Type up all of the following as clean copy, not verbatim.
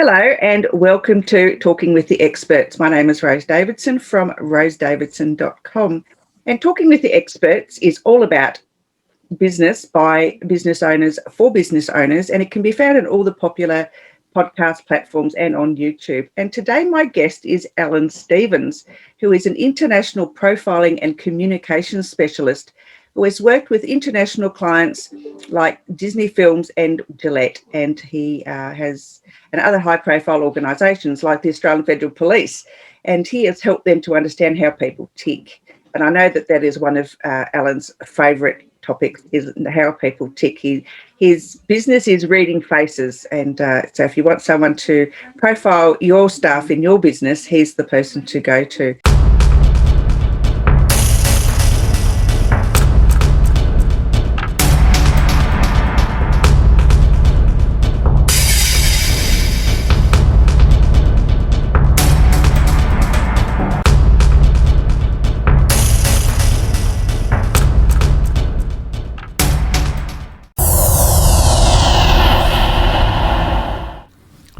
Hello and welcome to Talking with the Experts. My name is Rose Davidson from rosedavidson.com. And Talking with the Experts is all about business by business owners for business owners, and it can be found in all the popular podcast platforms and on YouTube. And today my guest is Alan Stevens, who is an international profiling and communications specialist who has worked with international clients like Disney Films and Gillette, and he has and other high-profile organisations like the Australian Federal Police, and he has helped them to understand how people tick. And I know that is one of Alan's favourite topics, is how people tick. His business is reading faces, and so if you want someone to profile your staff in your business, he's the person to go to.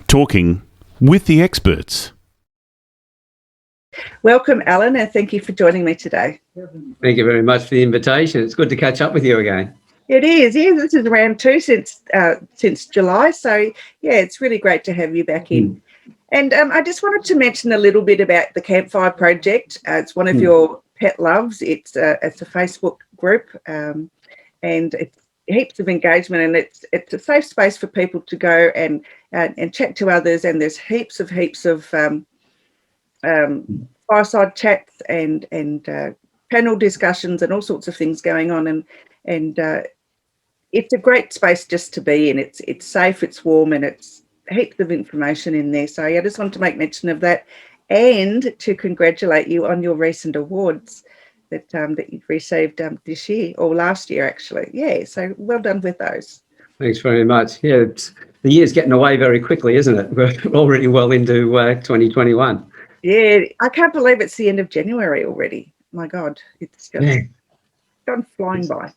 Talking with the Experts. Welcome, Alan, and thank you for joining me today. Thank you very much for the invitation. It's good to catch up with you again. It is. Yeah, this is round two since July, so yeah, it's really great to have you back in. And I just wanted to mention a little bit about the Campfire Project. It's one of your pet loves. It's a Facebook group, and it's heaps of engagement, and it's a safe space for people to go and chat to others. And there's heaps of fireside chats and panel discussions and all sorts of things going on. And it's a great space just to be in. It's safe, it's warm, and it's heaps of information in there. So I just want to make mention of that and to congratulate you on your recent awards that you've received this year, or last year actually. Yeah, so well done with those. Thanks very much. Yeah, the year's getting away very quickly, isn't it? We're already well into 2021. Yeah, I can't believe it's the end of January already. My God, it's just gone flying by.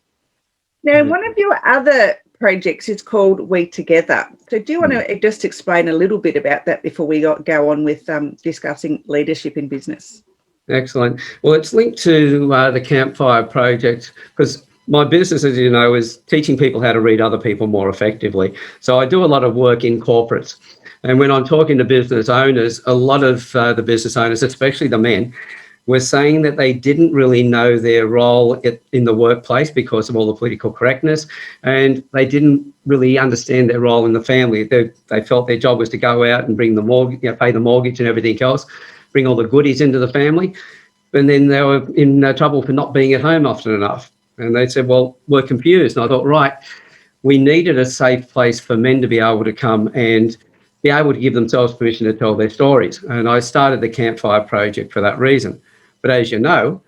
Now, one of your other projects is called We Together. So do you want to just explain a little bit about that before we go on with discussing leadership in business? Excellent. Well, it's linked to the Campfire Project because my business, as you know, is teaching people how to read other people more effectively. So I do a lot of work in corporates. And when I'm talking to business owners, a lot of the business owners, especially the men, were saying that they didn't really know their role in the workplace because of all the political correctness, and they didn't really understand their role in the family. They felt their job was to go out and bring the mortgage, pay the mortgage and everything else, bring all the goodies into the family, and then they were in trouble for not being at home often enough. And they said, well, we're confused. And I thought, right, we needed a safe place for men to be able to come and be able to give themselves permission to tell their stories. And I started the Campfire Project for that reason. But as you know,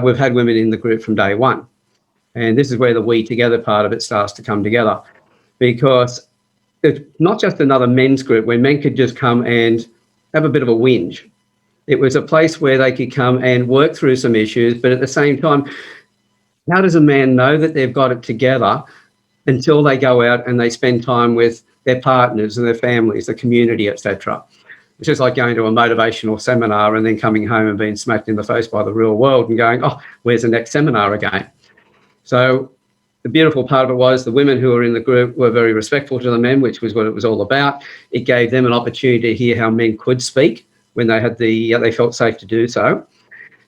we've had women in the group from day one. And this is where the We Together part of it starts to come together, because it's not just another men's group where men could just come and have a bit of a whinge. It was a place where they could come and work through some issues, but at the same time, how does a man know that they've got it together until they go out and they spend time with their partners and their families, the community, etc.? It's just like going to a motivational seminar and then coming home and being smacked in the face by the real world and going, oh, where's the next seminar again? So the beautiful part of it was the women who were in the group were very respectful to the men, which was what it was all about. It gave them an opportunity to hear how men could speak when they had they felt safe to do so.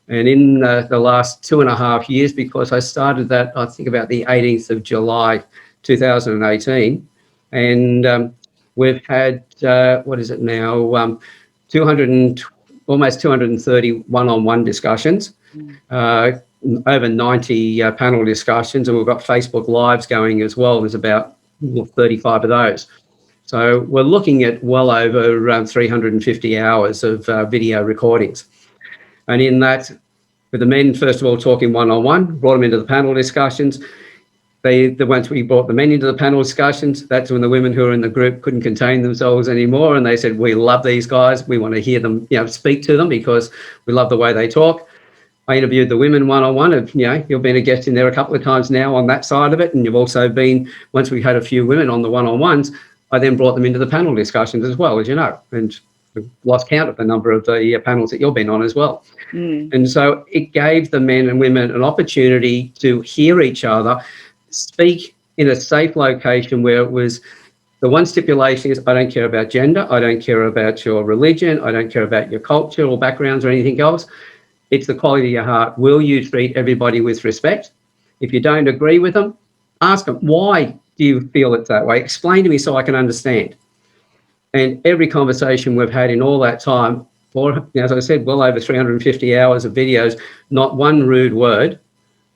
And in the last 2.5 years, because I started that, I think about the 18th of July, 2018, and we've had, what is it now, almost 230 one-on-one discussions, over 90 panel discussions, and we've got Facebook Lives going as well. There's about 35 of those. So we're looking at well over around 350 hours of video recordings. And in that, with the men, first of all, talking one-on-one, brought them into the panel discussions. Once we brought the men into the panel discussions, that's when the women who were in the group couldn't contain themselves anymore. And they said, we love these guys. We want to hear them, speak to them because we love the way they talk. I interviewed the women one-on-one. You've been a guest in there a couple of times now on that side of it. And you've also been, once we had a few women on the one-on-ones, I then brought them into the panel discussions as well, as you know, and I've lost count of the number of the panels that you've been on as well. And so it gave the men and women an opportunity to hear each other, speak in a safe location where it was the one stipulation is I don't care about gender, I don't care about your religion, I don't care about your culture or backgrounds or anything else. It's the quality of your heart. Will you treat everybody with respect? If you don't agree with them, ask them, why do you feel it's that way? Explain to me so I can understand. And every conversation we've had in all that time, or as I said, well over 350 hours of videos, not one rude word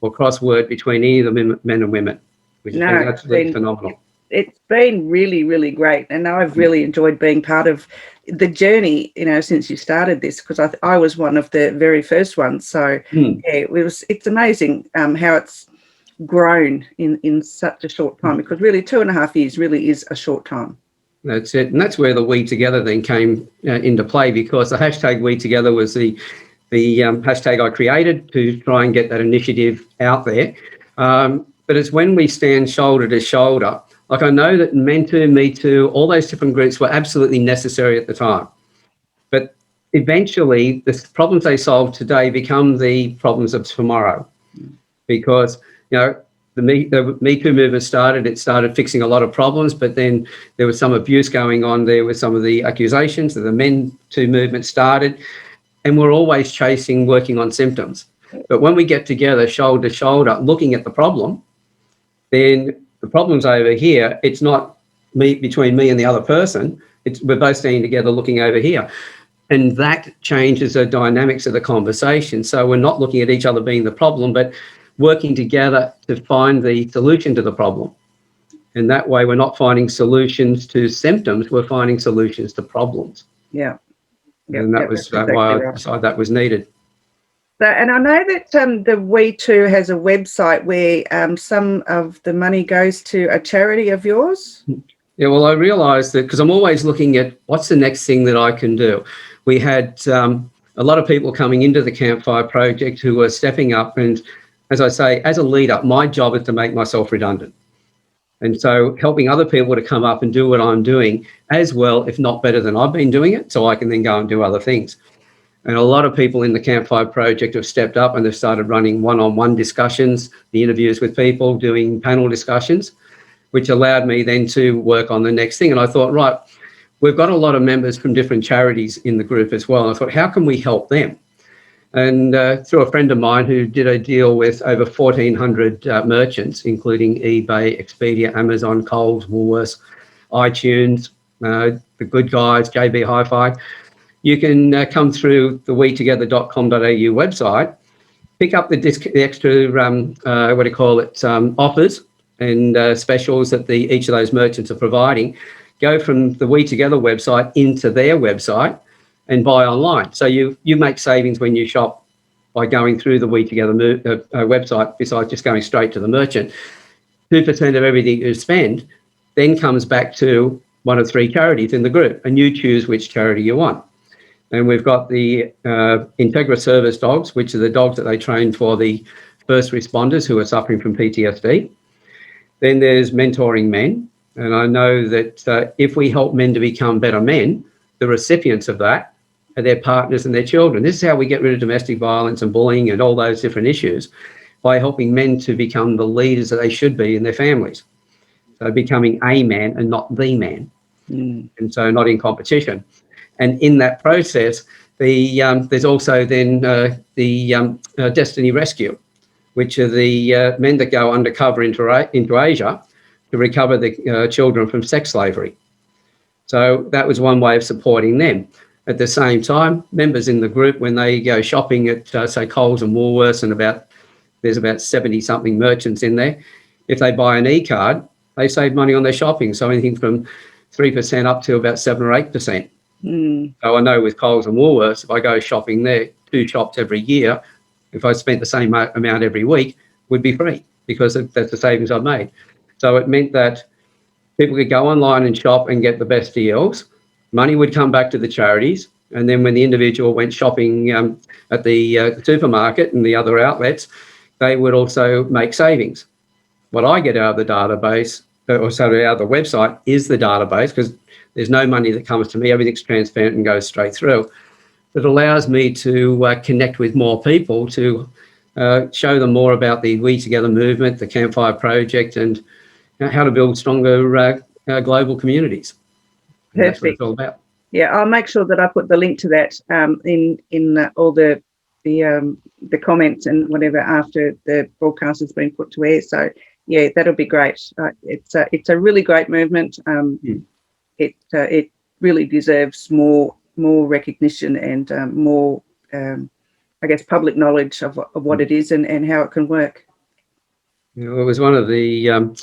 or cross word between any of the men and women, which has been absolutely phenomenal. It's been really, really great. And I've really enjoyed being part of the journey, since you started this, because I was one of the very first ones. So it's amazing how it's grown in such a short time, because really 2.5 years really is a short time. That's it. And that's where the We Together then came into play, because the hashtag We Together was the hashtag I created to try and get that initiative out there. But it's when we stand shoulder to shoulder. Like, I know that Men Too, Me Too, all those different groups were absolutely necessary at the time. But eventually, the problems they solve today become the problems of tomorrow. Because, the Me Too movement started, it started fixing a lot of problems, but then there was some abuse going on there with some of the accusations that the Men Too movement started. And we're always working on symptoms. But when we get together, shoulder to shoulder, looking at the problem, then the problem's over here. It's not between me and the other person. We're both standing together looking over here. And that changes the dynamics of the conversation. So we're not looking at each other being the problem, but working together to find the solution to the problem. And that way we're not finding solutions to symptoms, we're finding solutions to problems. Yeah. And that was exactly why I decided that was needed. So, and I know that the We Too has a website where some of the money goes to a charity of yours. Yeah, well, I realised that because I'm always looking at what's the next thing that I can do. We had a lot of people coming into the Campfire Project who were stepping up. And as I say, as a leader, my job is to make myself redundant. And so helping other people to come up and do what I'm doing as well, if not better than I've been doing it, so I can then go and do other things. And a lot of people in the Campfire Project have stepped up and they've started running one-on-one discussions, the interviews with people, doing panel discussions, which allowed me then to work on the next thing. And I thought, right, we've got a lot of members from different charities in the group as well. And I thought, how can we help them? And through a friend of mine who did a deal with over 1,400 merchants, including eBay, Expedia, Amazon, Coles, Woolworths, iTunes, The Good Guys, JB Hi-Fi, you can come through the wetogether.com.au website, pick up the extra, offers and specials that each of those merchants are providing, go from the We Together website into their website and buy online. So you make savings when you shop by going through the We Together website, besides just going straight to the merchant. 2% of everything you spend then comes back to one of 3 charities in the group, and you choose which charity you want. And we've got the Integra service dogs, which are the dogs that they train for the first responders who are suffering from PTSD. Then there's Mentoring Men. And I know that if we help men to become better men, the recipients of that are their partners and their children. This is how we get rid of domestic violence and bullying and all those different issues, by helping men to become the leaders that they should be in their families. So becoming a man and not the man. And so not in competition. And in that process, there's also then the Destiny Rescue, which are the men that go undercover into Asia to recover the children from sex slavery. So that was one way of supporting them. At the same time, members in the group, when they go shopping at, say, Coles and Woolworths, and there's about 70-something merchants in there, if they buy an e-card, they save money on their shopping. So anything from 3% up to about 7 or 8%. So I know with Coles and Woolworths, if I go shopping there, 2 shops every year, if I spent the same amount every week, would be free, because that's the savings I've made. So it meant that people could go online and shop and get the best deals. Money would come back to the charities. And then when the individual went shopping at the supermarket and the other outlets, they would also make savings. What I get out of the database, or sorry, the website is the database, because there's no money that comes to me. Everything's transparent and goes straight through. It allows me to connect with more people, to show them more about the We Together movement, the Campfire Project, and how to build stronger global communities. And that's what it's all about. Yeah, I'll make sure that I put the link to that in all the comments and whatever after the broadcast has been put to air. So yeah, that'll be great. It's a really great movement. It really deserves more recognition and more, I guess, public knowledge of what it is and how it can work. It was one of the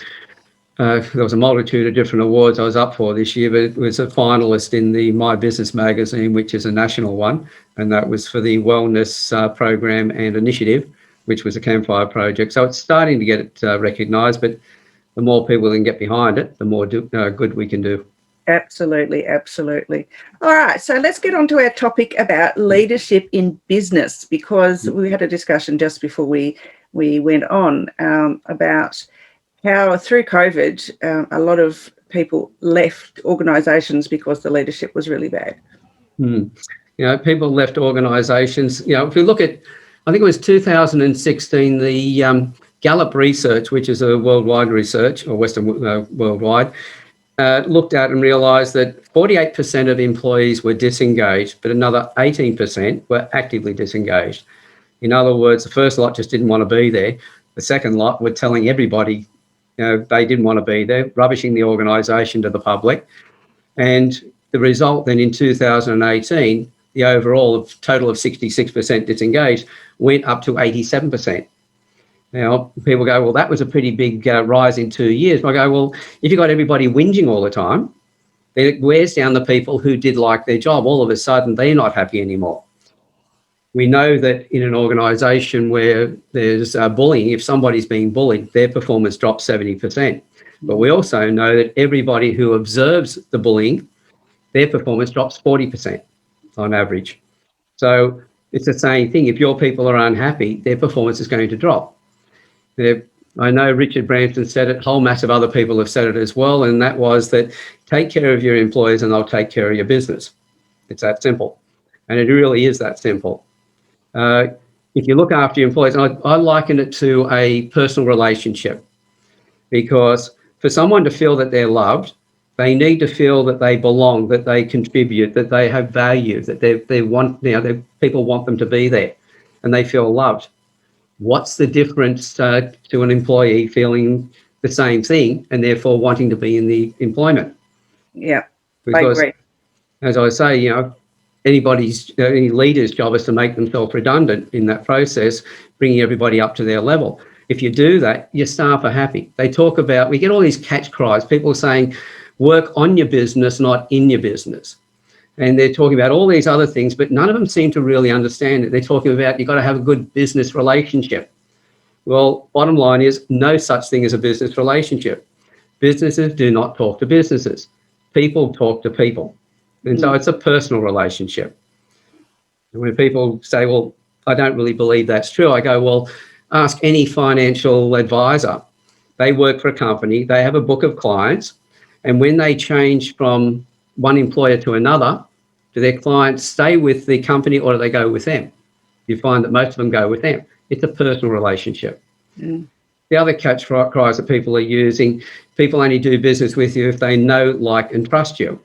there was a multitude of different awards I was up for this year, but it was a finalist in the My Business magazine, which is a national one, and that was for the wellness program and initiative, which was a Campfire Project. So it's starting to get recognised, but the more people can get behind it, the more good we can do. Absolutely. All right, so let's get on to our topic about leadership in business, because we had a discussion just before we went on about how through COVID a lot of people left organisations because the leadership was really bad. People left organisations. If we look at, I think it was 2016, the Gallup research, which is a worldwide research, or Western worldwide, looked at and realised that 48% of employees were disengaged, but another 18% were actively disengaged. In other words, the first lot just didn't want to be there. The second lot were telling everybody they didn't want to be there, rubbishing the organisation to the public. And the result then in 2018, the overall total of 66% disengaged went up to 87%. Now, people go, well, that was a pretty big rise in 2 years. I go, well, if you've got everybody whinging all the time, then it wears down the people who did like their job. All of a sudden, they're not happy anymore. We know that in an organisation where there's bullying, if somebody's being bullied, their performance drops 70%. But we also know that everybody who observes the bullying, their performance drops 40% on average. So it's the same thing. If your people are unhappy, their performance is going to drop. I know Richard Branson said it, a whole mass of other people have said it as well, and that was that take care of your employees and they'll take care of your business. It's that simple. And it really is that simple. If you look after your employees, and I liken it to a personal relationship, because for someone to feel that they're loved, they need to feel that they belong, that they contribute, that they have value, that people want them to be there and they feel loved. What's the difference to an employee feeling the same thing and therefore wanting to be in the employment? Yeah, because, I agree. As I say, any leader's job is to make themselves redundant in that process, bringing everybody up to their level. If you do that, your staff are happy. They talk about, we get all these catch cries, people saying, work on your business, not in your business. And they're talking about all these other things, but none of them seem to really understand it. They're talking about you've got to have a good business relationship. Well, bottom line is no such thing as a business relationship. Businesses do not talk to businesses. People talk to people. And so it's a personal relationship. And when people say, well, I don't really believe that's true, I go, well, ask any financial advisor. They work for a company, they have a book of clients, and when they change from one employer to another, do their clients stay with the company or do they go with them? You find that most of them go with them. It's a personal relationship. The other catch cries that people are using, people only do business with you if they know, like, and trust you.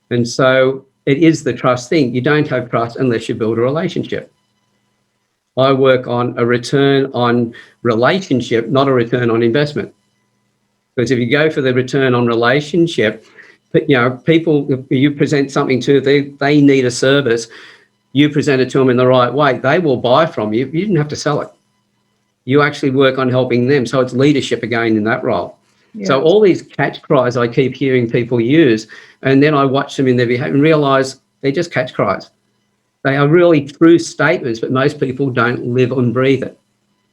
And so it is the trust thing. You don't have trust unless you build a relationship. I work on a return on relationship, not a return on investment. Because if you go for the return on relationship, people, if you present something to them, they need a service, you present it to them in the right way, they will buy from you. You didn't have to sell it. You actually work on helping them. So it's leadership again in that role. Yeah. So all these catch cries I keep hearing people use, and then I watch them in their behavior and realise they're just catch cries. They are really true statements, but most people don't live and breathe it.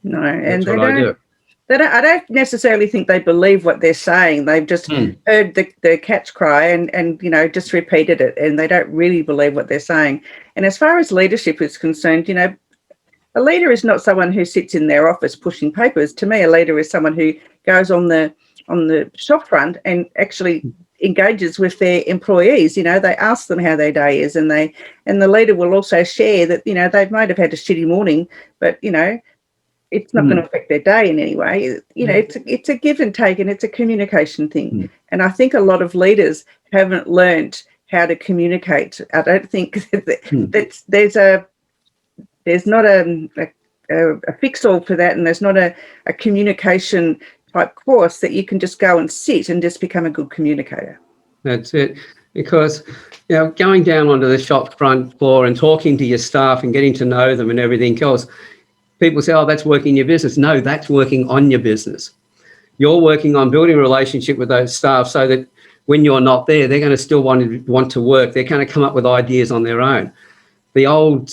No, and I don't necessarily think they believe what they're saying. They've just heard the catch cry and just repeated it, and they don't really believe what they're saying. And as far as leadership is concerned, a leader is not someone who sits in their office pushing papers. To me, a leader is someone who goes on the on the shop front and actually engages with their employees. They ask them how their day is, and the leader will also share that they might have had a shitty morning, but it's not going to affect their day in any way. It's a give and take, and it's a communication thing. And I think a lot of leaders haven't learned how to communicate. I don't think that there's not a fix-all for that, and there's not a communication type course that you can just go and sit and just become a good communicator. That's it. Because, going down onto the shop front floor and talking to your staff and getting to know them and everything else, people say, oh, that's working your business. No, that's working on your business. You're working on building a relationship with those staff so that when you're not there, they're going to still want to work. They're going to come up with ideas on their own. The old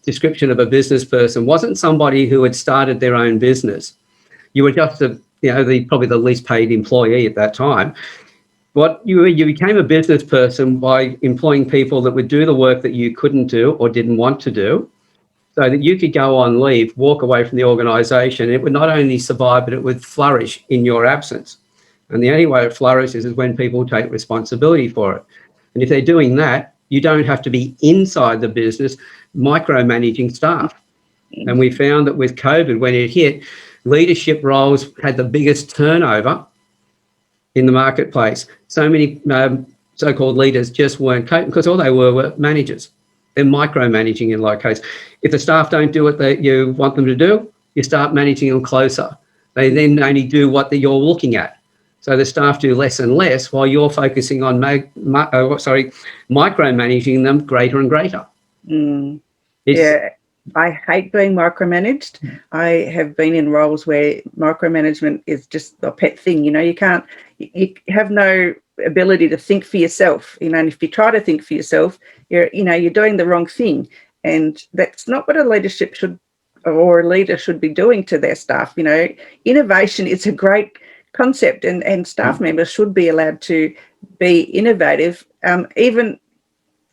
description of a business person wasn't somebody who had started their own business. You were just probably the least paid employee at that time. You became a business person by employing people that would do the work that you couldn't do or didn't want to do, so that you could go on leave, walk away from the organisation. It would not only survive, but it would flourish in your absence. And the only way it flourishes is when people take responsibility for it. And if they're doing that, you don't have to be inside the business micromanaging staff. And we found that with COVID, when it hit, leadership roles had the biggest turnover in the marketplace. So many so-called leaders just weren't coping because all they were managers. They're micromanaging in a lot of cases. If the staff don't do what you want them to do, you start managing them closer. They then only do what you're looking at. So the staff do less and less while you're focusing on micromanaging them greater and greater. Yeah, I hate being micromanaged. I have been in roles where micromanagement is just a pet thing. You have no ability to think for yourself. And if you try to think for yourself, you're doing the wrong thing. And that's not what a leader should be doing to their staff. Innovation is a great concept, and staff members should be allowed to be innovative, even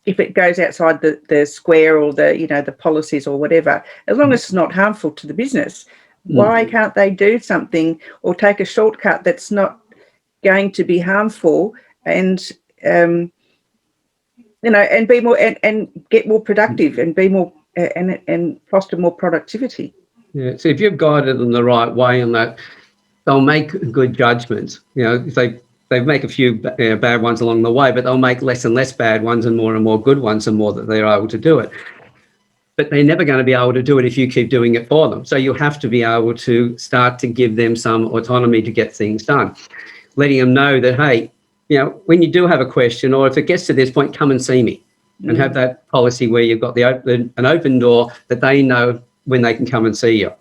if it goes outside the square or the policies or whatever, as long as it's not harmful to the business. Why can't they do something or take a shortcut that's not going to be harmful and and be more and get more productive and be more and foster more productivity? Yeah. So if you've guided them the right way in that, they'll make good judgments. If they make a few bad ones along the way, but they'll make less and less bad ones and more good ones, and more that they're able to do it. But they're never going to be able to do it if you keep doing it for them. So you have to be able to start to give them some autonomy to get things done, letting them know that, hey, when you do have a question, or if it gets to this point, come and see me, and have that policy where you've got an open door that they know when they can come and see you.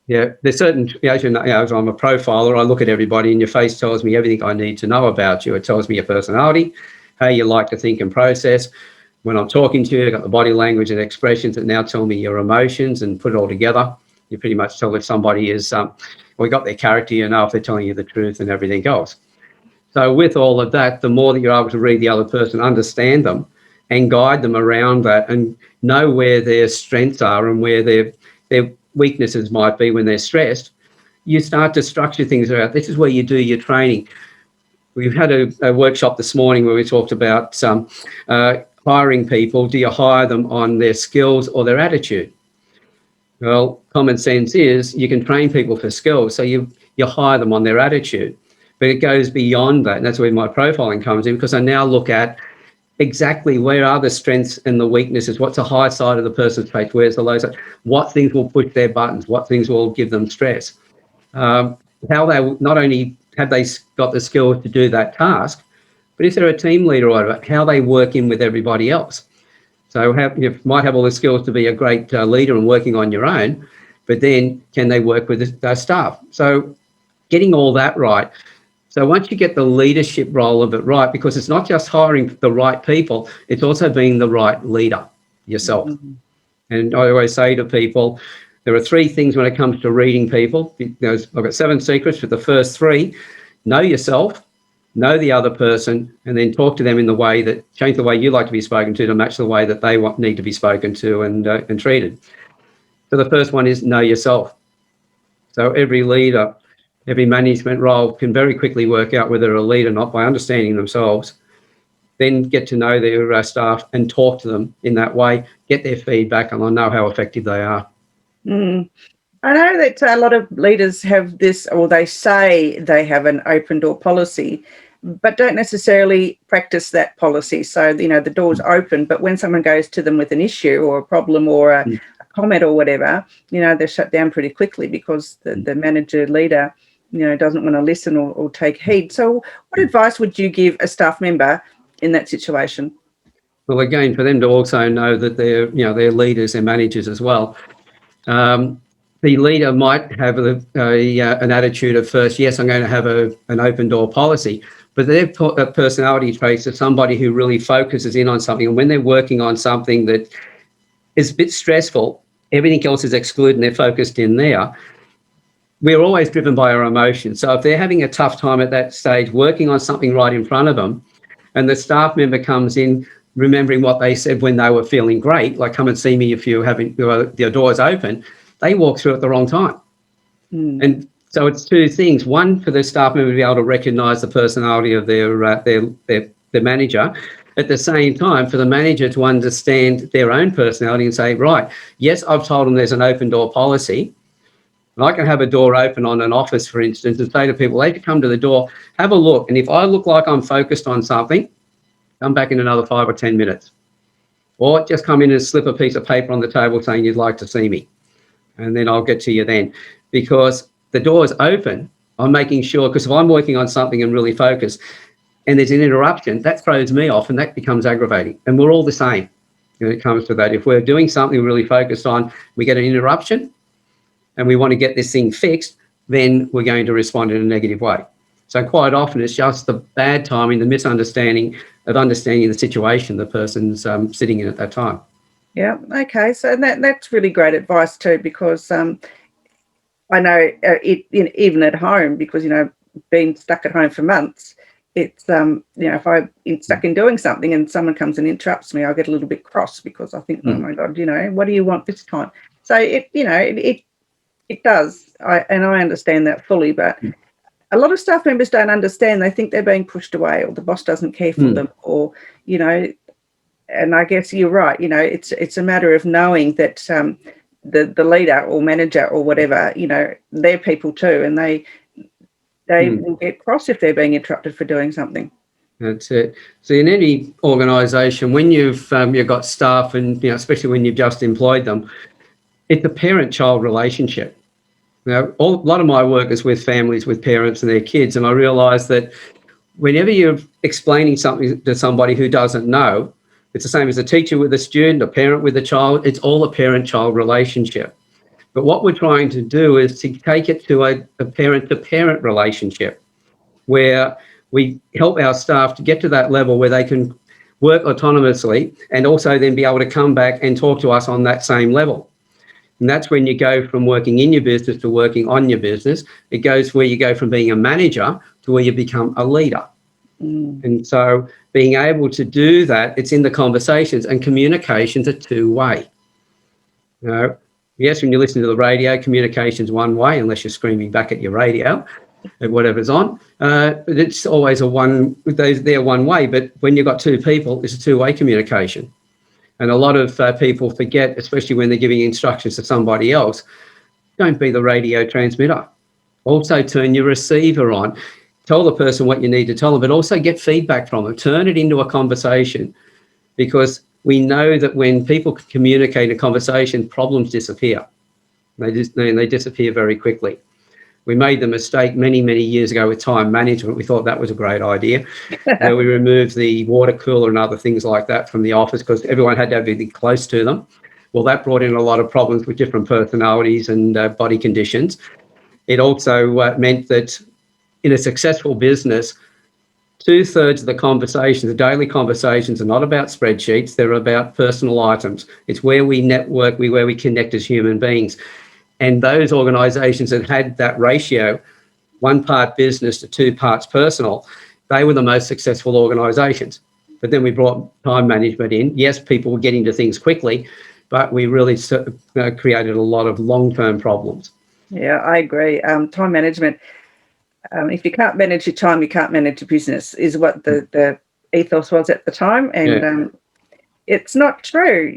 There's certain, as I'm a profiler, I look at everybody, and your face tells me everything I need to know about you. It tells me your personality, how you like to think and process. When I'm talking to you, I've got the body language and expressions that now tell me your emotions, and put it all together. You pretty much tell if somebody is, got their character, if they're telling you the truth and everything else. So with all of that, the more that you're able to read the other person, understand them, and guide them around that, and know where their strengths are and where their weaknesses might be when they're stressed, you start to structure things around. This is where you do your training. We've had a workshop this morning where we talked about hiring people. Do you hire them on their skills or their attitude? Well, common sense is you can train people for skills, so you hire them on their attitude. But it goes beyond that, and that's where my profiling comes in, because I now look at exactly where are the strengths and the weaknesses, what's the high side of the person's face, where's the low side, what things will push their buttons, what things will give them stress. How they not only have they got the skills to do that task, but if they're a team leader or whatever, how they work in with everybody else. So you might have all the skills to be a great leader and working on your own, but then can they work with their staff? So getting all that right. So once you get the leadership role of it right, because it's not just hiring the right people, it's also being the right leader yourself. And I always say to people, there are 3 things when it comes to reading people. I've got 7 secrets, but the first 3, know yourself, know the other person, and then talk to them in the way that, change the way you like to be spoken to match the way that they need to be spoken to and treated. So the first one is know yourself. So every leader every management role can very quickly work out whether they're a lead or not by understanding themselves, then get to know their staff and talk to them in that way, get their feedback, and I know how effective they are. Mm. I know that a lot of leaders have this, or they say they have an open door policy, but don't necessarily practice that policy. So, the door's open, but when someone goes to them with an issue or a problem or a comment or whatever, they're shut down pretty quickly because the manager leader, doesn't want to listen or take heed. So what advice would you give a staff member in that situation? Well, again, for them to also know that they're leaders, they're managers as well. The leader might have an attitude at first, yes, I'm going to have an open door policy, but their personality traits are somebody who really focuses in on something. And when they're working on something that is a bit stressful, everything else is excluded and they're focused in there. We're always driven by our emotions. So if they're having a tough time at that stage, working on something right in front of them, and the staff member comes in remembering what they said when they were feeling great, like come and see me if you're having your doors open, they walk through at the wrong time. And so it's two things. One, for the staff member to be able to recognise the personality of their manager. At the same time, for the manager to understand their own personality and say, right, yes, I've told them there's an open door policy. And I can have a door open on an office, for instance, and say to people, they can come to the door, have a look. And if I look like I'm focused on something, come back in another 5 or 10 minutes. Or just come in and slip a piece of paper on the table saying you'd like to see me. And then I'll get to you then. Because the door is open, I'm making sure, because if I'm working on something and really focused and there's an interruption, that throws me off and that becomes aggravating. And we're all the same when it comes to that. If we're doing something we're really focused on, we get an interruption and we want to get this thing fixed, then we're going to respond in a negative way. So quite often it's just the bad timing, the misunderstanding of understanding the situation the person's sitting in at that time. Yeah, okay. So that's really great advice too, because I know even at home, because, being stuck at home for months, it's, if I'm stuck in doing something and someone comes and interrupts me, I get a little bit cross because I think, oh my God, what do you want this time? So it does. I understand that fully, but a lot of staff members don't understand. They think they're being pushed away, or the boss doesn't care for them, or, and I guess you're right. It's a matter of knowing that the leader or manager or whatever, they're people too, and they will get cross if they're being interrupted for doing something. That's it. So in any organisation, when you've got staff, and especially when you've just employed them, it's a parent-child relationship. Now, a lot of my work is with families, with parents and their kids, and I realise that whenever you're explaining something to somebody who doesn't know, it's the same as a teacher with a student, a parent with a child. It's all a parent-child relationship. But what we're trying to do is to take it to a parent-to-parent relationship, where we help our staff to get to that level where they can work autonomously and also then be able to come back and talk to us on that same level. And that's when you go from working in your business to working on your business. It goes where you go from being a manager to where you become a leader. And so being able to do that, it's in the conversations, and communications are two-way. Yes, when you listen to the radio, communication's one way, unless you're screaming back at your radio at whatever's on. But it's always they're one way. But when you've got two people, it's a two-way communication. And a lot of people forget, especially when they're giving instructions to somebody else, don't be the radio transmitter. Also turn your receiver on. Tell the person what you need to tell them, but also get feedback from them. Turn it into a conversation, because we know that when people communicate a conversation, problems disappear. They disappear very quickly. We made the mistake many, many years ago with time management. We thought that was a great idea. We removed the water cooler and other things like that from the office because everyone had to have everything close to them. Well, that brought in a lot of problems with different personalities and body conditions. It also meant that in a successful business, 2/3 of the conversations, the daily conversations, are not about spreadsheets. They're about personal items. It's where we network, where we connect as human beings. And those organisations that had that ratio, 1 part business to 2 parts personal, they were the most successful organisations. But then we brought time management in. Yes, people were getting to things quickly, but we really created a lot of long-term problems. Yeah, I agree. Time management. If you can't manage your time, you can't manage your business, is what the ethos was at the time. And it's not true.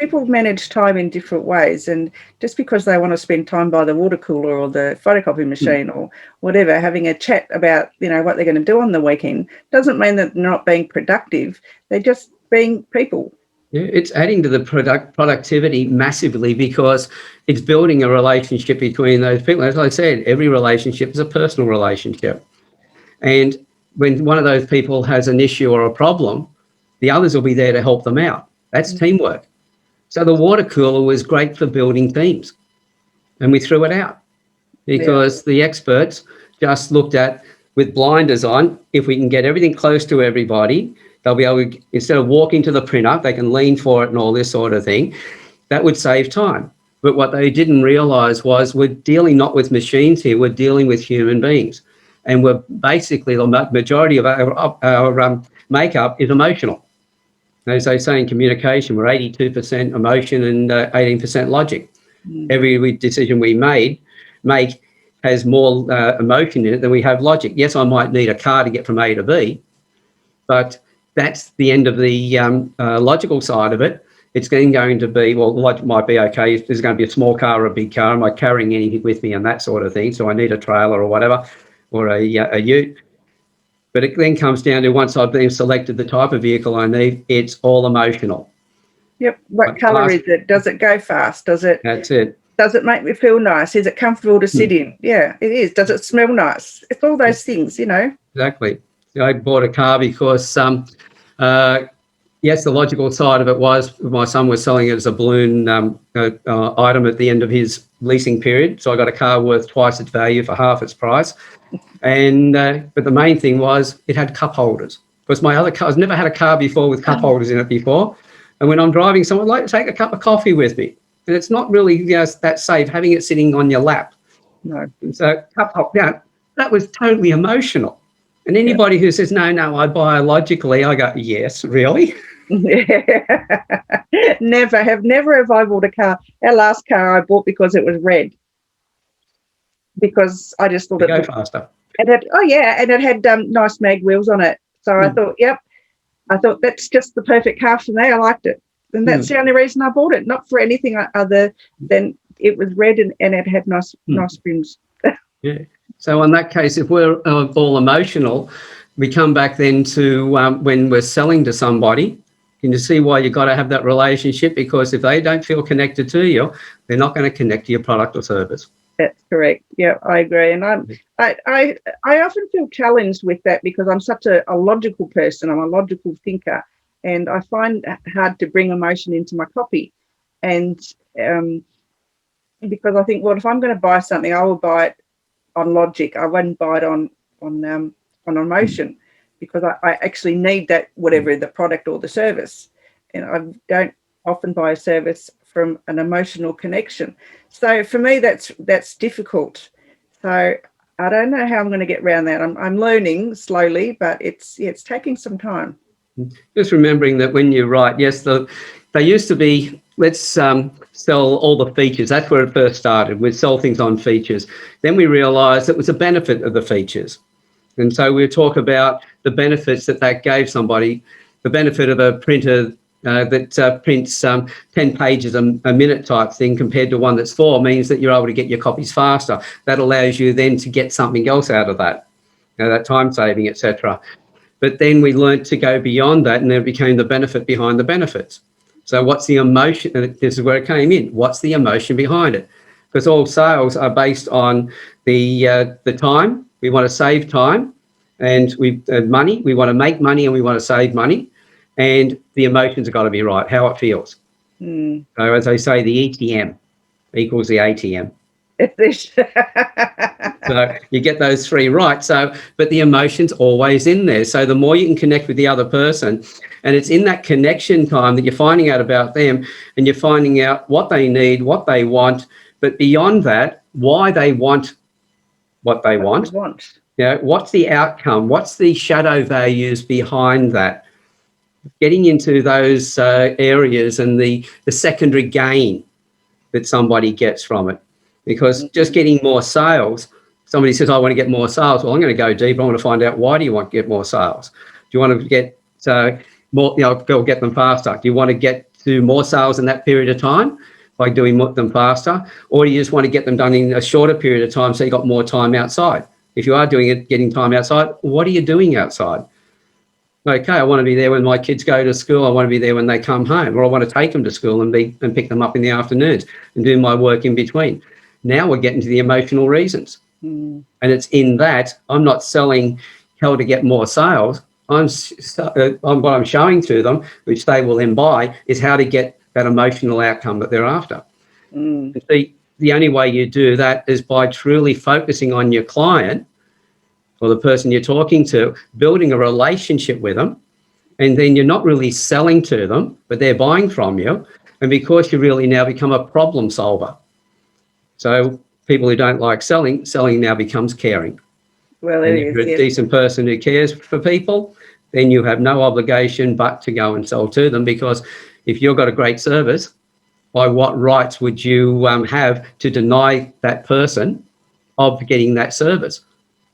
People manage time in different ways. And just because they want to spend time by the water cooler or the photocopy machine or whatever, having a chat about, what they're going to do on the weekend, doesn't mean that they're not being productive. They're just being people. Yeah, it's adding to the productivity massively because it's building a relationship between those people. As I said, every relationship is a personal relationship. And when one of those people has an issue or a problem, the others will be there to help them out. That's teamwork. So the water cooler was great for building teams. And we threw it out because the experts just looked at, with blinders on, if we can get everything close to everybody, they'll be able to, instead of walking to the printer, they can lean for it and all this sort of thing. That would save time. But what they didn't realise was we're dealing not with machines here, we're dealing with human beings. And we're basically, the majority of our makeup is emotional. As they say in communication, we're 82% emotion and 18% logic. Every decision we make has more emotion in it than we have logic. Yes, I might need a car to get from A to B, but that's the end of the logical side of it. It's then going to be, well, logic might be okay if there's going to be a small car or a big car. Am I carrying anything with me and that sort of thing? So I need a trailer or whatever, or a ute. But it then comes down to, once I've been selected the type of vehicle I need, it's all emotional. Yep. What colour is it? Does it go fast? That's it. Does it make me feel nice? Is it comfortable to sit in? Yeah, it is. Does it smell nice? It's all those things, Exactly. I bought a car because, yes, the logical side of it was my son was selling it as a balloon item at the end of his leasing period. So I got a car worth twice its value for half its price. And but the main thing was it had cup holders, because my other cars, never had a car before with cup holders in it before. And when I'm driving, someone like to take a cup of coffee with me. And it's not really that safe having it sitting on your lap. No. So that was totally emotional. And anybody who says, no, I biologically, I go, yes, really? Never have I bought a car. Our last car I bought because it was red. Because I just thought it would go faster. And it had nice mag wheels on it. So I thought, that's just the perfect car for me. I liked it. And that's the only reason I bought it, not for anything other than it was red and it had nice rims. Yeah. So in that case, if we're all emotional, we come back then to when we're selling to somebody, and you see why you've got to have that relationship, because if they don't feel connected to you, they're not going to connect to your product or service. That's correct. Yeah, I agree. And I often feel challenged with that because I'm such a logical person. I'm a logical thinker, and I find it hard to bring emotion into my copy. And because I think, well, if I'm going to buy something, I will buy it on logic. I won't buy it on emotion, because I actually need that, whatever the product or the service. And I don't often buy a service from an emotional connection. So for me, that's difficult. So I don't know how I'm going to get around that. I'm learning slowly, but it's taking some time. Just remembering that when you write, yes, they used to be, let's sell all the features. That's where it first started. We'd sell things on features. Then we realised it was a benefit of the features. And so we talk about the benefits that gave somebody, the benefit of a printer that prints 10 pages a minute type thing compared to one that's 4 means that you're able to get your copies faster. That allows you then to get something else out of that, that time saving, etc. But then we learned to go beyond that, and there became the benefit behind the benefits. So what's the emotion? This is where it came in. What's the emotion behind it? Because all sales are based on the time. We want to save time, and money. We want to make money, and we want to save money. And the emotions have got to be right, how it feels. So as they say, the ETM equals the ATM. So you get those 3 right. So, but the emotion's always in there. So the more you can connect with the other person, and it's in that connection time that you're finding out about them, and you're finding out what they need, what they want, but beyond that, why they want what they want. What's the outcome? What's the shadow values behind that? Getting into those areas and the secondary gain that somebody gets from it. Because just getting more sales somebody says, I want to get more sales. Well, I'm going to go deeper. I want to find out, why do you want to get more sales? Do you want to get more, go get them faster? Do you want to get to more sales in that period of time by doing them faster? Or do you just want to get them done in a shorter period of time so you got more time outside? If you are doing it, getting time outside, what are you doing outside? Okay, I want to be there when my kids go to school. I want to be there when they come home, or I want to take them to school and pick them up in the afternoons and do my work in between. Now we're getting to the emotional reasons. And it's in that I'm not selling how to get more sales. What I'm showing to them, which they will then buy, is how to get that emotional outcome that they're after. And see, the only way you do that is by truly focusing on your client or the person you're talking to, building a relationship with them, and then you're not really selling to them, but they're buying from you. And because you really now become a problem solver. So people who don't like selling now becomes caring. Well, and if you're a decent person who cares for people, then you have no obligation but to go and sell to them, because if you've got a great service, by what rights would you have to deny that person of getting that service?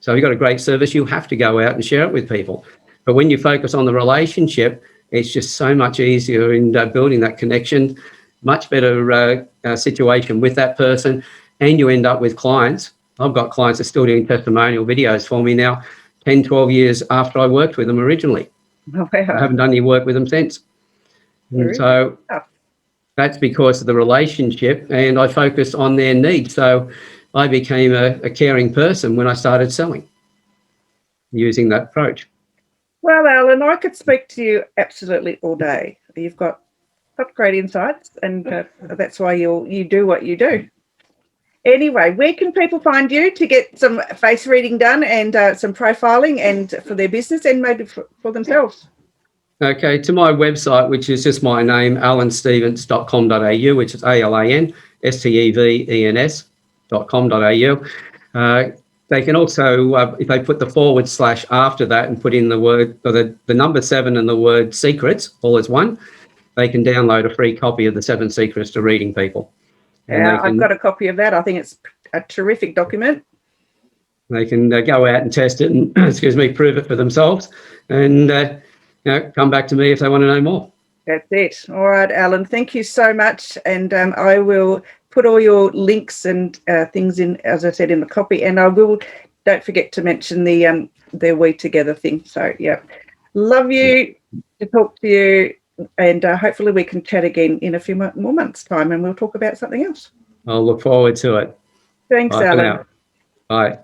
So if you've got a great service, you have to go out and share it with people. But when you focus on the relationship, it's just so much easier in building that connection, much better situation with that person, and you end up with clients. I've got clients that are still doing testimonial videos for me now, 10, 12 years after I worked with them originally. Oh, wow. I haven't done any work with them since. And so that's because of the relationship, and I focused on their needs. So I became a caring person when I started selling using that approach. Well, Alan, I could speak to you absolutely all day. You've got great insights, and that's why you do what you do. Anyway, where can people find you to get some face reading done and some profiling and for their business and maybe for themselves? Okay, to my website, which is just my name, alanstevens.com.au, which is alanstevens.com.au. They can also, if they put the / after that and put in the word, or the number 7 and the word secrets, all as one, they can download a free copy of the 7 Secrets to Reading People. And I've got a copy of that. I think it's a terrific document. They can go out and test it and, prove it for themselves, and come back to me if they want to know more. That's it. All right, Alan, thank you so much. And I will put all your links and things in, as I said, in the copy. And I will, don't forget to mention the We Together thing. So, yeah, love you to talk to you. And hopefully we can chat again in a few more months' time, and we'll talk about something else. I'll look forward to it. Thanks, Bye Alan. for now. Bye.